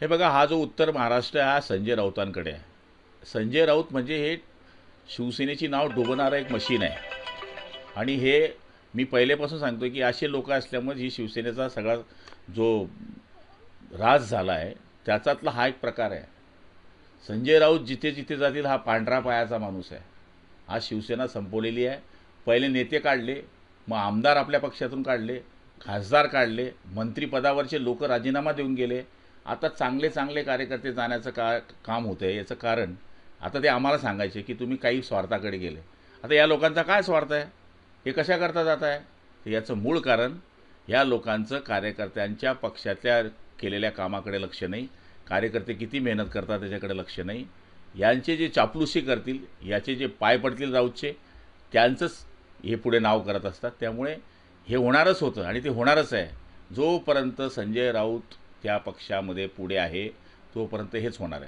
हे बघा, हा जो उत्तर महाराष्ट्र आहे हा संजय राऊतांकडे आहे. संजय राऊत म्हणजे हे शिवसेनेची नाव डुबवणारं एक मशीन आहे. आणि हे मी पहिलेपासून सांगतो की असे लोक असल्यामुळे ही शिवसेनेचा सगळा जो राज झाला आहे त्याच्यातला हा एक प्रकार आहे. संजय राऊत जिथे जिथे जातील हा पांढरा पायाचा माणूस आहे. आज शिवसेना संपवलेली आहे. पहिले नेते काढले, मग आमदार आपल्या पक्षातून काढले, खासदार काढले, मंत्रिपदावरचे लोक राजीनामा देऊन गेले. आता चांगले चांगले कार्यकर्ते जाण्याचं काम होतं आहे. याचं कारण आता ते आम्हाला सांगायचे की तुम्ही काही स्वार्थाकडे गेले. आता या लोकांचा काय स्वार्थ आहे, हे कशाकरता जात आहे? तर याचं मूळ कारण या लोकांचं कार्यकर्त्यांच्या पक्षातल्या केलेल्या कामाकडे लक्ष नाही, कार्यकर्ते किती मेहनत करतात त्याच्याकडे लक्ष नाही. यांचे जे चापलुसी करतील, याचे जे पाय पडतील राऊतचे, त्यांचंच हे पुढे नाव करत असतात. त्यामुळे हे होणारच होतं आणि ते होणारच आहे. जोपर्यंत संजय राऊत त्या पक्षामध्ये पुढे आहे तोपर्यंत हेच होणार आहे.